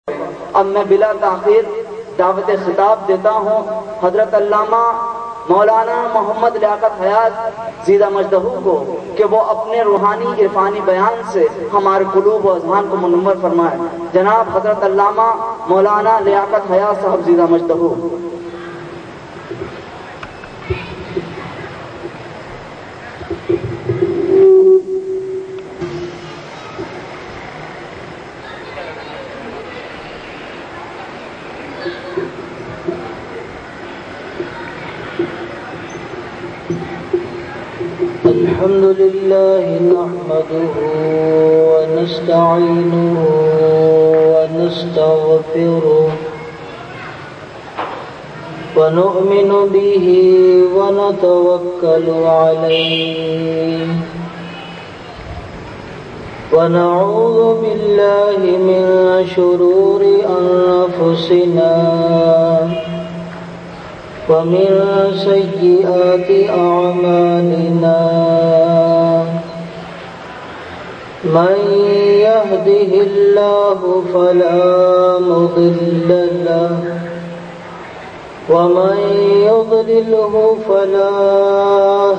اب میں بلا تاخیر دعوت خطاب دیتا ہوں حضرت علامہ مولانا محمد لیاقت حیات زیدہ مجدہ کو کہ وہ اپنے روحانی عرفانی بیان سے ہمارے قلوب و اذہان کو منور فرمائے۔ جناب حضرت علامہ مولانا لیاقت حیات صاحب زیدہ مجدہ۔ الحمد لله نحمده ونستعينه ونستغفره ونؤمن به ونتوكل عليه ونعوذ بالله من شرور أنفسنا ومن سيئات أعمالنا من يهده الله فلا مضل له ومن يضلله فلا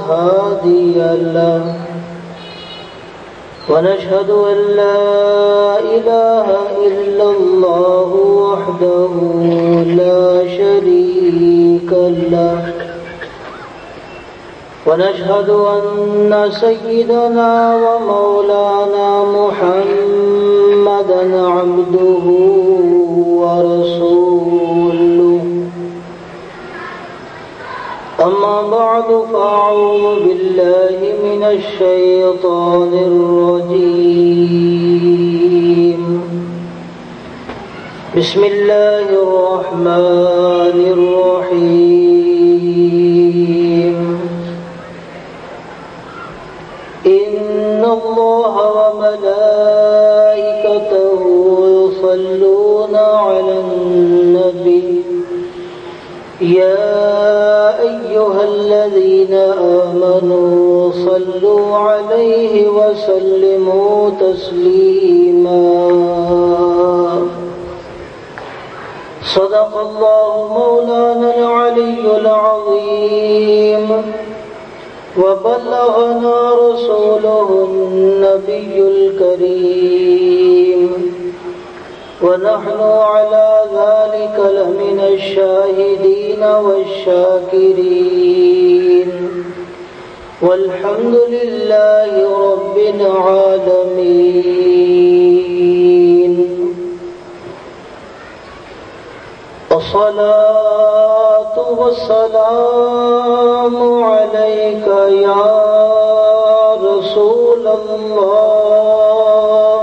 هادي له ونشهد أن لا إله إلا الله وحده لا شريك له ونشهد أن سيدنا ومولانا محمدا عبده ورسوله أما بعد فأعوذ بالله من الشيطان الرجيم بسم الله الرحمن الرحيم إن الله وملائكته يصلون على النبي يا أيها الذين آمنوا صلوا عليه وسلموا تسليما صدق الله مولانا العلي العظيم وبلغنا رسوله النبي الكريم ونحن على ذلك لمن الشاهدين والشاكرين والحمد لله رب العالمين الصلاة والسلام عليك يا رسول الله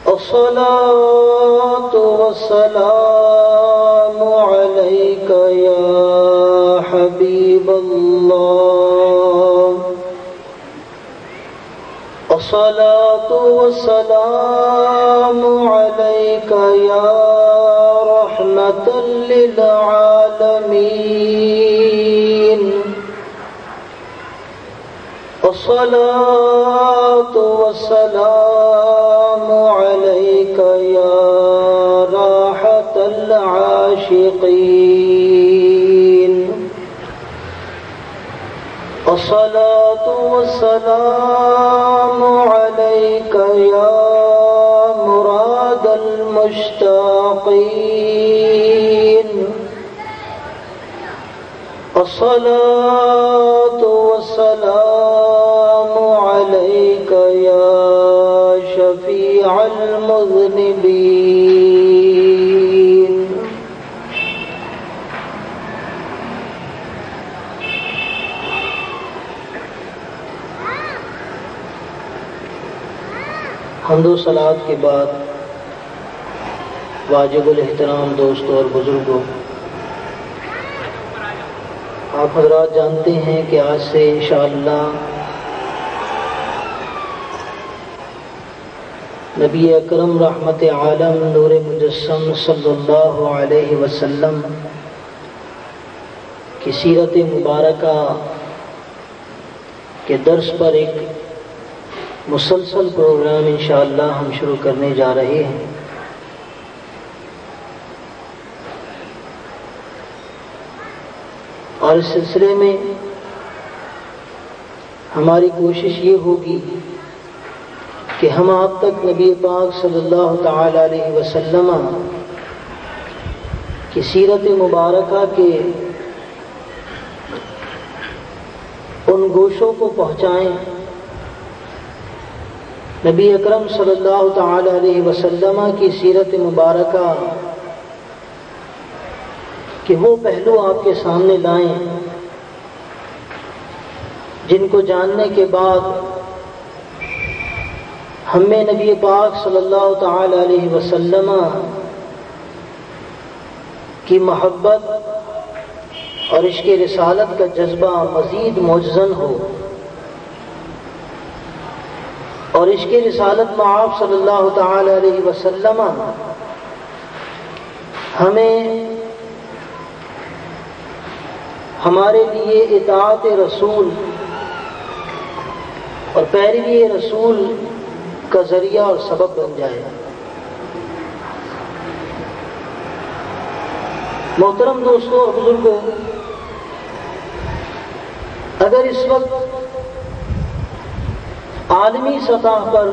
الصلاة والسلام عليك يا حبيب الله الصلاة والسلام عليك يا رحمة للعالمين الصلاة والسلام عليك يا راحة العاشقين الصلاة والسلام عليك يا مراد المشتاقين الصلاة والسلام عليك يا شفيع المذنبين حمد و صلوات کے بعد واجب الاحترام دوستوں اور بزرگوں، آپ حضرات جانتے ہیں کہ آج سے انشاءاللہ نبی اکرم رحمت عالم نور مجسم صلی اللہ علیہ وسلم کی سیرت مبارکہ کے درس پر ایک مسلسل پروگرام انشاءاللہ ہم شروع کرنے جا رہے ہیں۔ اور اس سلسلے میں ہماری کوشش یہ ہوگی کہ ہم آپ تک نبی پاک صلی اللہ تعالی علیہ وسلم کی سیرت مبارکہ کے ان گوشوں کو پہنچائیں، نبی اکرم صلی اللہ تعالی علیہ وسلم کی سیرت مبارکہ کہ وہ پہلو آپ کے سامنے لائیں جن کو جاننے کے بعد ہمیں نبی پاک صلی اللہ تعالی علیہ وسلم کی محبت اور عشق رسالت کا جذبہ مزید موجزن ہو، اور عشق رسالت میں آپ صلی اللہ تعالی علیہ وسلم ہمیں ہمارے لیے اطاعت رسول اور پیروی رسول کا ذریعہ اور سبب بن جائے۔ محترم دوستوں اور بزرگوں، اگر اس وقت عالمی سطح پر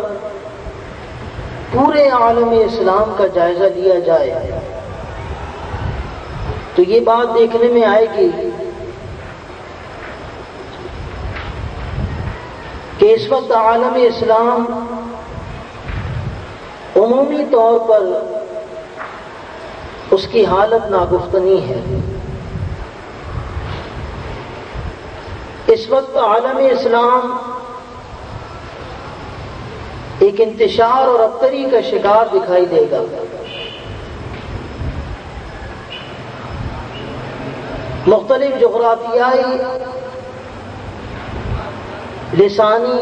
پورے عالم اسلام کا جائزہ لیا جائے تو یہ بات دیکھنے میں آئے گی کہ اس وقت عالم اسلام عمومی طور پر اس کی حالت ناگفتنی ہے۔ اس وقت عالم اسلام ایک انتشار اور ابتری کا شکار دکھائی دے گا۔ مختلف جغرافیائی، لسانی،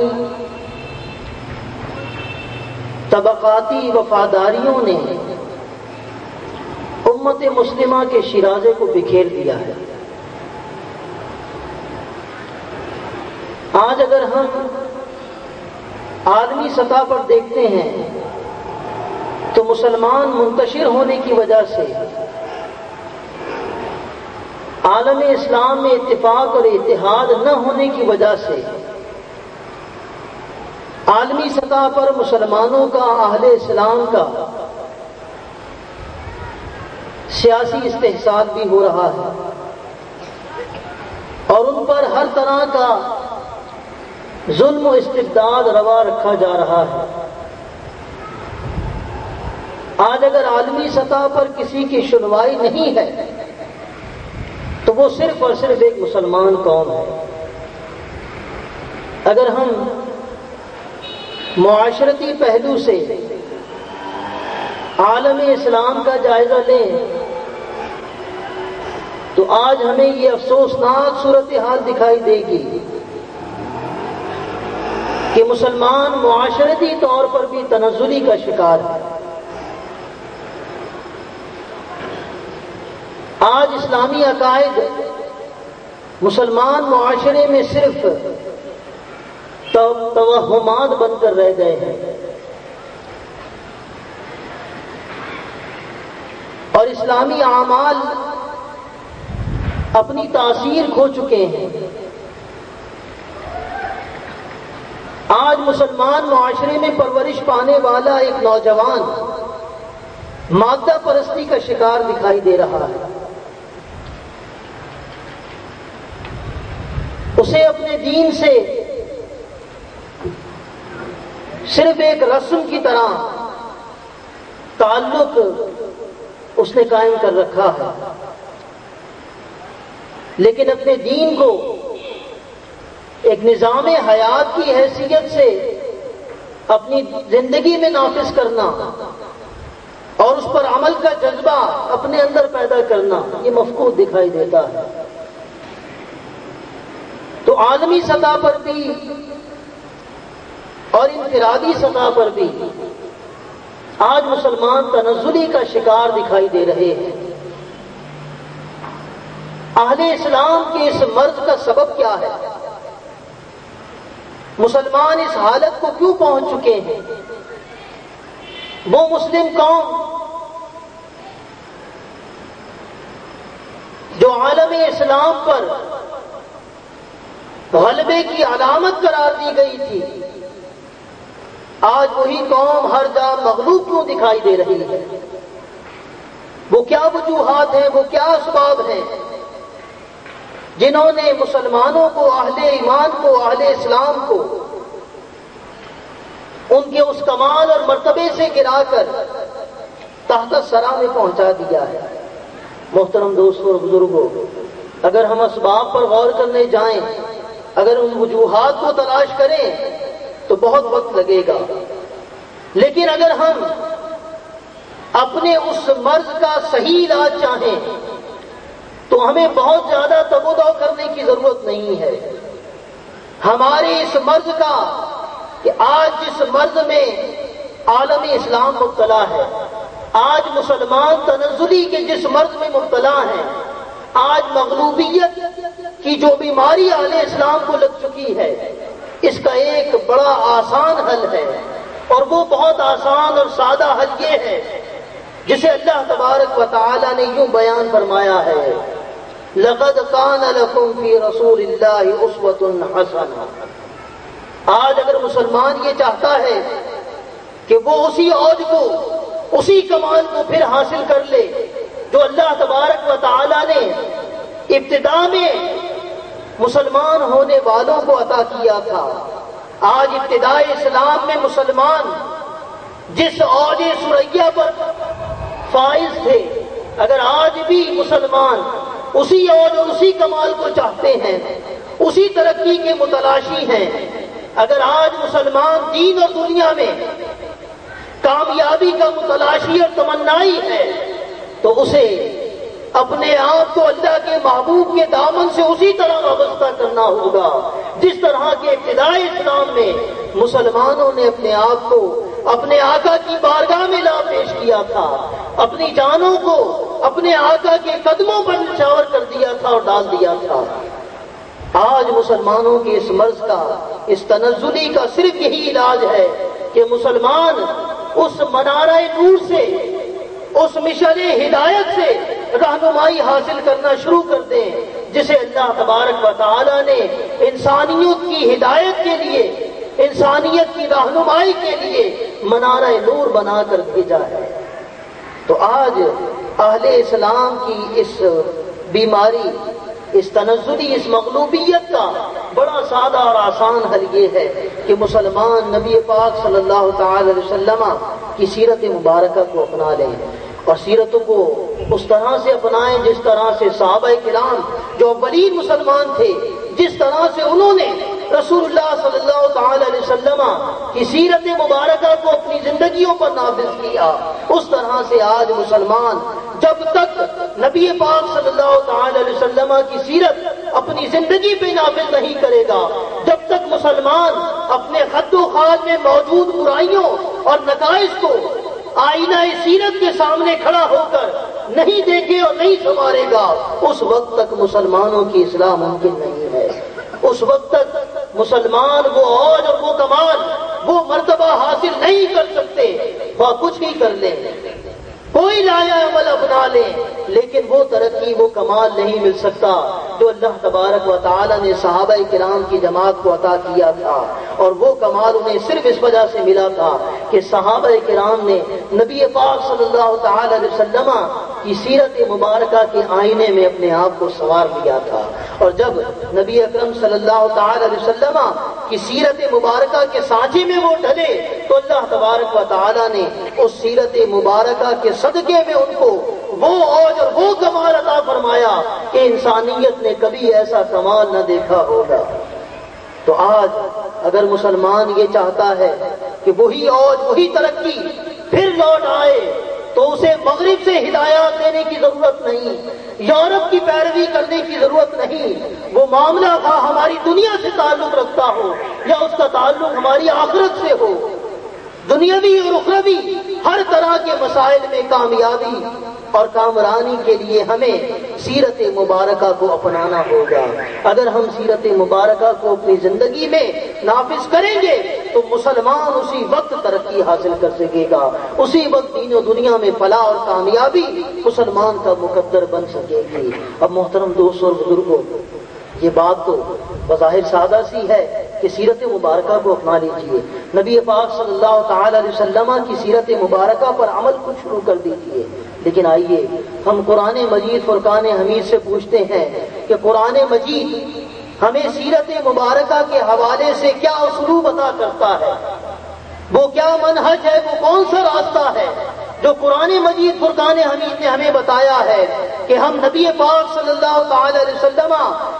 طبقاتی وفاداریوں نے امت مسلمہ کے شیرازے کو بکھیر دیا ہے۔ آج اگر ہم عالمی سطح پر دیکھتے ہیں تو مسلمان منتشر ہونے کی وجہ سے، عالم اسلام میں اتفاق اور اتحاد نہ ہونے کی وجہ سے، عالمی سطح پر مسلمانوں کا، اہل اسلام کا سیاسی استحصال بھی ہو رہا ہے اور ان پر ہر طرح کا ظلم و استبداد روا رکھا جا رہا ہے۔ آج اگر عالمی سطح پر کسی کی سنوائی نہیں ہے تو وہ صرف اور صرف ایک مسلمان قوم ہے۔ اگر ہم معاشرتی پہلو سے عالم اسلام کا جائزہ لیں تو آج ہمیں یہ افسوسناک صورتحال دکھائی دے گی کہ مسلمان معاشرتی طور پر بھی تنزلی کا شکار ہے۔ آج اسلامی عقائد مسلمان معاشرے میں صرف توہمات بن کر رہ گئے ہیں، اور اسلامی اعمال اپنی تاثیر کھو چکے ہیں۔ آج مسلمان معاشرے میں پرورش پانے والا ایک نوجوان مادہ پرستی کا شکار دکھائی دے رہا ہے۔ اسے اپنے دین سے صرف ایک رسم کی طرح تعلق اس نے قائم کر رکھا ہے، لیکن اپنے دین کو ایک نظام حیات کی حیثیت سے اپنی زندگی میں نافذ کرنا اور اس پر عمل کا جذبہ اپنے اندر پیدا کرنا یہ مفقود دکھائی دیتا ہے۔ تو عالمی سطح پر بھی اور انفرادی سطح پر بھی آج مسلمان تنزلی کا شکار دکھائی دے رہے ہیں۔ اہل اسلام کے اس مرض کا سبب کیا ہے؟ مسلمان اس حالت کو کیوں پہنچ چکے ہیں؟ وہ مسلم قوم جو عالم اسلام پر غلبے کی علامت قرار دی گئی تھی، آج وہی قوم ہر جا مغلوب کیوں دکھائی دے رہی ہے؟ وہ کیا وجوہات ہیں، وہ کیا اسباب ہیں جنہوں نے مسلمانوں کو، اہل ایمان کو، اہل اسلام کو ان کے اس کمال اور مرتبے سے گرا کر تحت الثری میں پہنچا دیا ہے؟ محترم دوستوں اور بزرگوں، اگر ہم اسباب پر غور کرنے جائیں، اگر ان وجوہات کو تلاش کریں تو بہت وقت لگے گا، لیکن اگر ہم اپنے اس مرض کا صحیح علاج چاہیں تو ہمیں بہت زیادہ تگ و دو کرنے کی ضرورت نہیں ہے۔ ہمارے اس مرض کا، کہ آج جس مرض میں عالم اسلام مبتلا ہے، آج مسلمان تنزلی کے جس مرض میں مبتلا ہیں، آج مغلوبیت کی جو بیماری اہل اسلام کو لگ چکی ہے، اس کا ایک بڑا آسان حل ہے، اور وہ بہت آسان اور سادہ حل یہ ہے جسے اللہ تبارک و تعالی نے یوں بیان فرمایا ہے، لَقَدْ كَانَ لَكُمْ فِي رَسُولِ اللَّهِ أُسْوَةٌ حَسَنَةٌ۔ آج اگر مسلمان یہ چاہتا ہے کہ وہ اسی اوج کو، اسی کمال کو پھر حاصل کر لے جو اللہ تبارک و تعالی نے ابتدا میں مسلمان ہونے والوں کو عطا کیا تھا، آج ابتداء اسلام میں مسلمان جس اوج ثریا پر فائز تھے، اگر آج بھی مسلمان اسی اوج اور اسی کمال کو چاہتے ہیں، اسی ترقی کے متلاشی ہیں، اگر آج مسلمان دین اور دنیا میں کامیابی کا متلاشی اور تمنائی ہے، تو اسے اپنے آپ کو اللہ کے محبوب کے دامن سے اسی طرح وابستہ کرنا ہوگا جس طرح کے ابتدائی اسلام میں مسلمانوں نے اپنے آپ کو اپنے آقا کی بارگاہ میں لا پیش کیا تھا، اپنی جانوں کو اپنے آقا کے قدموں پر نچھاور کر دیا تھا اور ڈال دیا تھا۔ آج مسلمانوں کے اس مرض کا، اس تنزلی کا صرف یہی علاج ہے کہ مسلمان اس منارہ نور سے، اس مشعل ہدایت سے رہنمائی حاصل کرنا شروع کر دیں جسے اللہ تبارک و تعالی نے انسانیت کی ہدایت کے لیے، انسانیت کی رہنمائی کے لیے منارہ نور بنا کر بھیجا ہے۔ تو آج اہل اسلام کی اس بیماری، اس تنزلی، اس مغلوبیت کا بڑا سادہ اور آسان حل یہ ہے کہ مسلمان نبی پاک صلی اللہ تعالی علیہ وسلم کی سیرت مبارکہ کو اپنا لیں، اور سیرتوں کو اس طرح سے اپنائیں جس طرح سے صحابہ کرام جو اولین مسلمان تھے، جس طرح سے انہوں نے رسول اللہ صلی اللہ تعالی علیہ وسلم کی سیرت مبارکہ کو اپنی زندگیوں پر نافذ کیا، اس طرح سے آج مسلمان جب تک نبی پاک صلی اللہ تعالی علیہ وسلم کی سیرت اپنی زندگی پہ نافذ نہیں کرے گا، جب تک مسلمان اپنے خد و خال میں موجود برائیوں اور نقائص کو آئینہ سیرت کے سامنے کھڑا ہو کر نہیں دیکھے اور نہیں سنوارے گا، اس وقت تک مسلمانوں کی اصلاح ممکن نہیں ہے۔ اس وقت تک مسلمان وہ اوج اور وہ کمال، وہ مرتبہ حاصل نہیں کر سکتے، وہ کچھ بھی کر لیں، کوئی لایا عمل اپنا لیں، لیکن وہ ترقی، وہ کمال نہیں مل سکتا جو اللہ تبارک و تعالی نے صحابہ کرام کی جماعت کو عطا کیا تھا۔ اور وہ کمال انہیں صرف اس وجہ سے ملا تھا کہ صحابہ کرام نے نبی پاک صلی اللہ تعالی علیہ وسلم کی سیرت مبارکہ کے آئینے میں اپنے آپ کو سنوار لیا تھا، اور جب نبی اکرم صلی اللہ تعالی علیہ وسلم کی سیرت مبارکہ کے سانچے میں وہ ڈھلے تو اللہ تبارک و تعالی نے اس سیرت مبارکہ کے صدقے میں ان کو وہ اوج اور وہ کمال عطا فرمایا کہ انسانیت نے کبھی ایسا کمال نہ دیکھا ہوگا۔ تو آج اگر مسلمان یہ چاہتا ہے کہ وہی اوج، وہی ترقی پھر لوٹ آئے، تو اسے مغرب سے ہدایات دینے کی ضرورت نہیں، یورپ کی پیروی کرنے کی ضرورت نہیں۔ وہ معاملہ ہماری دنیا سے تعلق رکھتا ہو یا اس کا تعلق ہماری آخرت سے ہو، دنیاوی اور اخروی ہر طرح کے مسائل میں کامیابی اور کامرانی کے لیے ہمیں سیرت مبارکہ کو اپنانا ہوگا۔ اگر ہم سیرت مبارکہ کو اپنی زندگی میں نافذ کریں گے تو مسلمان اسی وقت ترقی حاصل کر سکے گا، اسی وقت دین و دنیا میں فلاح اور کامیابی مسلمان کا مقدر بن سکے گی۔ اب محترم دوست اور بزرگوں، یہ بات تو بظاہر سادہ سی ہے کہ سیرت مبارکہ کو اپنا لیجئے، نبی پاک صلی اللہ تعالی علیہ وسلم کی سیرت مبارکہ پر عمل کو شروع کر دیجئے۔ لیکن آئیے ہم قرآن مجید فرقان حمید سے پوچھتے ہیں کہ قرآن مجید ہمیں سیرت مبارکہ کے حوالے سے کیا اسلوب عطا کرتا ہے، وہ کیا منہج ہے، وہ کون سا راستہ ہے جو قرآن مجید فرقان حمید نے ہمیں بتایا ہے کہ ہم نبی پاک صلی اللہ تعالی علیہ وسلم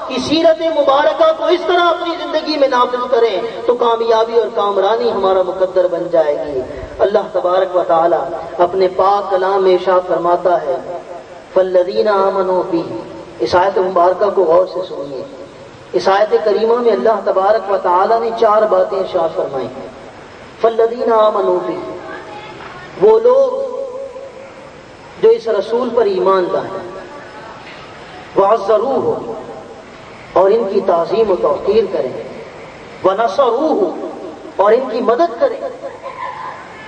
کی سیرت مبارکہ کو اس طرح اپنی زندگی میں نافذ کریں تو کامیابی اور کامرانی ہمارا مقدر بن جائے گی۔ اللہ تبارک و تعالی اپنے پاک کلام میں ارشاد فرماتا ہے فالذین آمنوا بہ، اس آیت مبارکہ کو غور سے سنیے۔ اس آیت کریمہ میں اللہ تبارک و تعالی نے 4 باتیں ارشاد فرمائی ہیں۔ فالذین آمنوا بہ، وہ لوگ جو اس رسول پر ایمان لائیں، وعزروہ، اور ان کی تعظیم و توقیر کریں، ونصروہ، اور ان کی مدد کریں،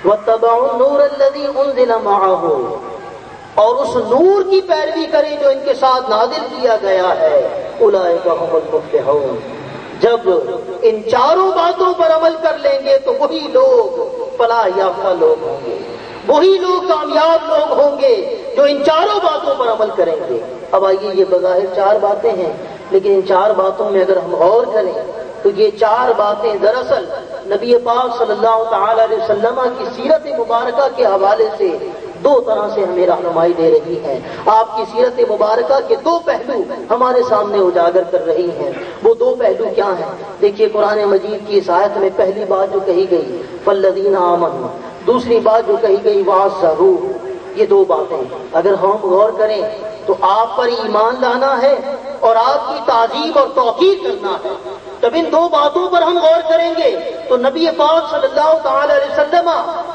واتبعوا النور الذی انزل معہ، اور اس نور کی پیروی کریں جو ان کے ساتھ نازل کیا گیا ہے، اولئک ھم المفلحون۔ جب ان 4 باتوں پر عمل کر لیں گے تو وہی لوگ فلاح یافتہ لوگ ہوں گے، وہی لوگ کامیاب لوگ ہوں گے جو ان 4 باتوں پر عمل کریں گے۔ اب آئیے، یہ بظاہر 4 باتیں ہیں، لیکن ان 4 باتوں میں اگر ہم غور کریں تو یہ 4 باتیں دراصل نبی پاک صلی اللہ تعالی علیہ وسلم کی سیرت مبارکہ کے حوالے سے 2 طرح سے ہمیں رہنمائی دے رہی ہیں۔ آپ کی سیرت مبارکہ کے 2 پہلو ہمارے سامنے اجاگر کر رہی ہیں۔ وہ 2 پہلو کیا ہیں؟ دیکھیے قرآن مجید کی اس آیت میں پہلی بات جو کہی گئی فالذین آمنوا، دوسری بات جو کہی گئی وعزروہ، یہ 2 باتیں اگر ہم غور کریں تو آپ پر ایمان لانا ہے اور آپ کی تعظیم اور توقیر کرنا ہے۔ جب ان 2 باتوں پر ہم غور کریں گے تو نبی پاک صلی اللہ تعالی علیہ وسلم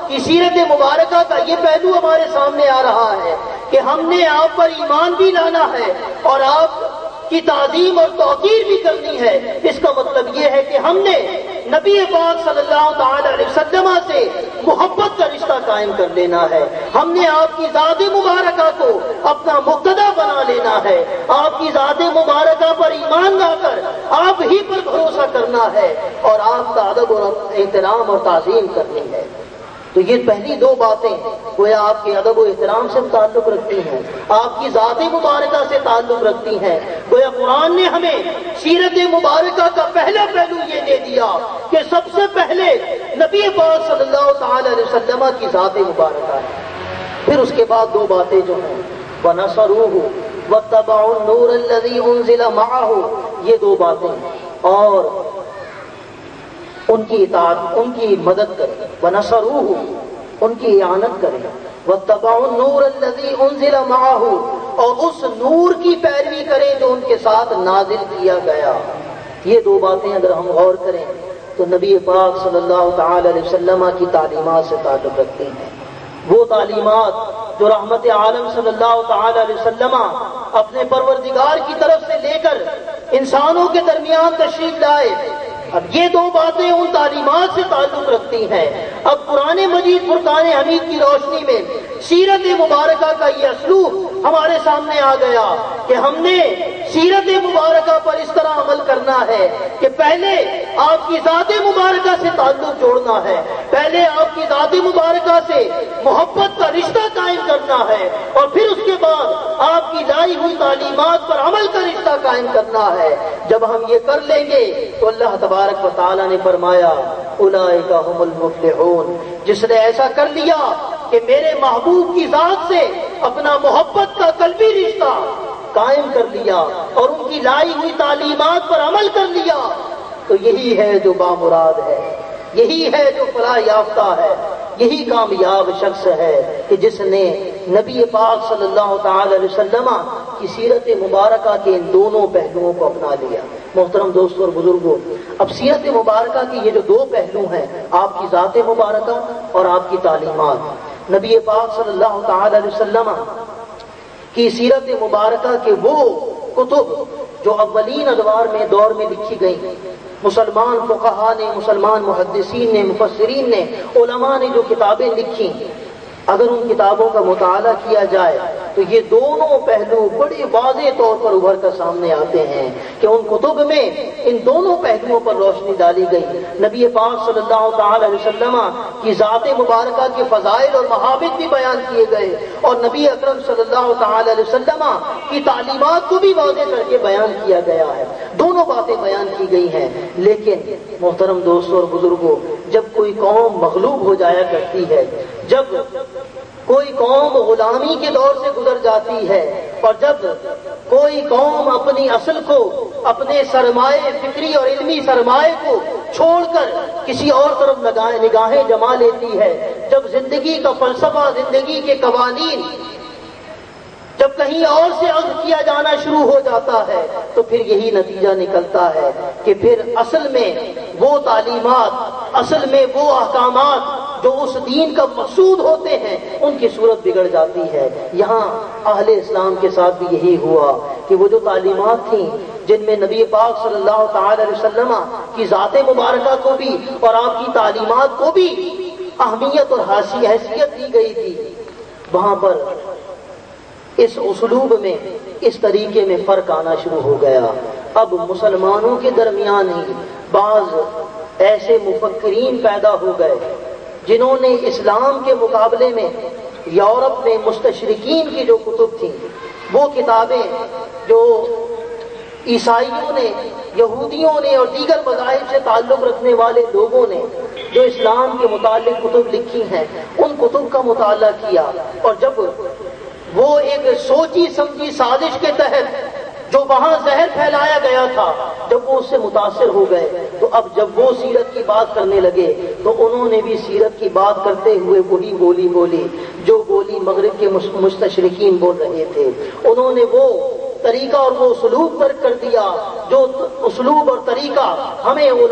کی سیرت مبارکہ کا یہ پہلو ہمارے سامنے آ رہا ہے کہ ہم نے آپ پر ایمان بھی لانا ہے اور آپ کی تعظیم اور توقیر بھی کرنی ہے۔ اس کا مطلب یہ ہے کہ ہم نے نبی پاک صلی اللہ تعالی علیہ وسلم سے محبت کا رشتہ قائم کر لینا ہے، ہم نے آپ کی ذات مبارکہ کو اپنا مقتدی بنا لینا ہے، آپ کی ذات مبارکہ پر ایمان لا کر آپ ہی پر بھروسہ کرنا ہے اور آپ کا ادب اور احترام اور تعظیم کرنی ہے۔ تو یہ پہلی 2 باتیں گویا آپ کے ادب و احترام سے تعلق رکھتی ہیں، آپ کی ذات مبارکہ سے تعلق رکھتی ہیں۔ گویا قرآن نے ہمیں سیرت مبارکہ کا پہلا پہلو یہ دے دیا کہ سب سے پہلے نبی پاک صلی اللہ تعالی علیہ وسلم کی ذات مبارکہ ہے، پھر اس کے بعد 2 باتیں جو ہیں وَنَصَرُوهُ وَاتَّبَعُوا النُّورَ الَّذِي أُنزِلَ مَعَهُ، یہ 2 باتیں، اور ان کی اطاعت، ان کی مدد کریں، وَنَصَرُوهُ، ان کی اعانت کریں، وَاتَّبَعُوا النُّورَ الَّذِي أُنزِلَ مَعَهُ، اور اس نور کی پیروی کریں جو ان کے ساتھ نازل کیا گیا۔ یہ 2 باتیں اگر ہم غور کریں تو نبی پاک صلی اللہ تعالی علیہ وسلم کی تعلیمات سے تعلق رکھتی ہیں، وہ تعلیمات جو رحمت عالم صلی اللہ تعالی علیہ وسلم اپنے پروردگار کی طرف سے لے کر انسانوں کے درمیان تشریف لائے۔ اب یہ 2 باتیں ان تعلیمات سے تعلق رکھتی ہیں۔ اب قرآن مجید فرقان حمید کی روشنی میں سیرت مبارکہ کا یہ اسلوب ہمارے سامنے آ گیا کہ ہم نے سیرت مبارکہ پر اس طرح عمل کرنا ہے کہ پہلے آپ کی ذات مبارکہ سے تعلق جوڑنا ہے، پہلے آپ کی ذات مبارکہ سے محبت کا رشتہ قائم کرنا ہے، اور پھر اس کے بعد آپ کی لائی ہوئی تعلیمات پر عمل کا رشتہ قائم کرنا ہے۔ جب ہم یہ کر لیں گے تو اللہ تبارک و تعالیٰ نے فرمایا اولئک ھم المفلحون، جس نے ایسا کر لیا کہ میرے محبوب کی ذات سے اپنا محبت کا قلبی رشتہ قائم کر لیا اور ان کی لائی ہوئی تعلیمات پر عمل کر لیا، تو یہی ہے جو بامراد ہے، یہی ہے جو فلاح یافتہ ہے، یہی کامیاب شخص ہے کہ جس نے نبی پاک صلی اللہ تعالی علیہ وسلم کی سیرت مبارکہ کے ان دونوں پہلوؤں کو اپنا لیا۔ محترم دوستوں اور بزرگوں، اب سیرت مبارکہ کی یہ جو دو پہلو ہیں، آپ کی ذات مبارکہ اور آپ کی تعلیمات، نبی پاک صلی اللہ تعالی علیہ وسلم کی سیرت مبارکہ کے وہ کتب جو اولین ادوار میں دور میں لکھی گئیں، مسلمان فقہا نے، مسلمان محدثین نے، مفسرین نے، علماء نے جو کتابیں لکھی، اگر ان کتابوں کا مطالعہ کیا جائے تو یہ دونوں پہلو بڑے واضح طور پر ابھر کر سامنے آتے ہیں کہ ان کتب میں ان دونوں پہلوؤں پر روشنی ڈالی گئی۔ نبی پاک صلی اللہ تعالی علیہ وسلم کی ذات مبارکہ کے فضائل اور محابت بھی بیان کیے گئے، اور نبی اکرم صلی اللہ تعالی علیہ وسلم کی تعلیمات کو بھی واضح کر کے بیان کیا گیا ہے، دونوں باتیں بیان کی گئی ہیں۔ لیکن محترم دوستوں اور بزرگوں، جب کوئی قوم مغلوب ہو جایا کرتی ہے، جب کوئی قوم غلامی کے دور سے گزر جاتی ہے، اور جب کوئی قوم اپنی اصل کو، اپنے سرمایہ فکری اور علمی سرمایہ کو چھوڑ کر کسی اور طرف نگاہیں جما لیتی ہے، جب زندگی کا فلسفہ، زندگی کے قوانین جب کہیں اور سے اخذ کیا جانا شروع ہو جاتا ہے، تو پھر یہی نتیجہ نکلتا ہے کہ پھر اصل میں وہ تعلیمات، اصل میں وہ احکامات جو اس دین کا مقصود ہوتے ہیں، ان کی صورت بگڑ جاتی ہے۔ یہاں اہل اسلام کے ساتھ بھی یہی ہوا کہ وہ جو تعلیمات تھیں جن میں نبی پاک صلی اللہ تعالی علیہ وسلم کی ذات مبارکہ کو بھی اور آپ کی تعلیمات کو بھی اہمیت اور حیثیت دی گئی تھی، وہاں پر اس اسلوب میں، اس طریقے میں فرق آنا شروع ہو گیا۔ اب مسلمانوں کے درمیان ہی بعض ایسے مفکرین پیدا ہو گئے جنہوں نے اسلام کے مقابلے میں یورپ میں مستشرقین کی جو کتب تھیں، وہ کتابیں جو عیسائیوں نے، یہودیوں نے اور دیگر مذاہب سے تعلق رکھنے والے لوگوں نے جو اسلام کے متعلق کتب لکھی ہیں، ان کتب کا مطالعہ کیا، اور جب وہ ایک سوچی سمجھی سازش کے تحت جو وہاں زہر پھیلایا گیا تھا، جب وہ اس سے متاثر ہو گئے، تو اب جب وہ سیرت کی بات کرنے لگے تو انہوں نے بھی سیرت کی بات کرتے ہوئے وہی بولی بولی جو بولی مغرب کے مستشرقین بول رہے تھے۔ انہوں نے وہ طریقہ اور وہ اسلوب ترک کر دیا جو اسلوب اور طریقہ ہمیں علماء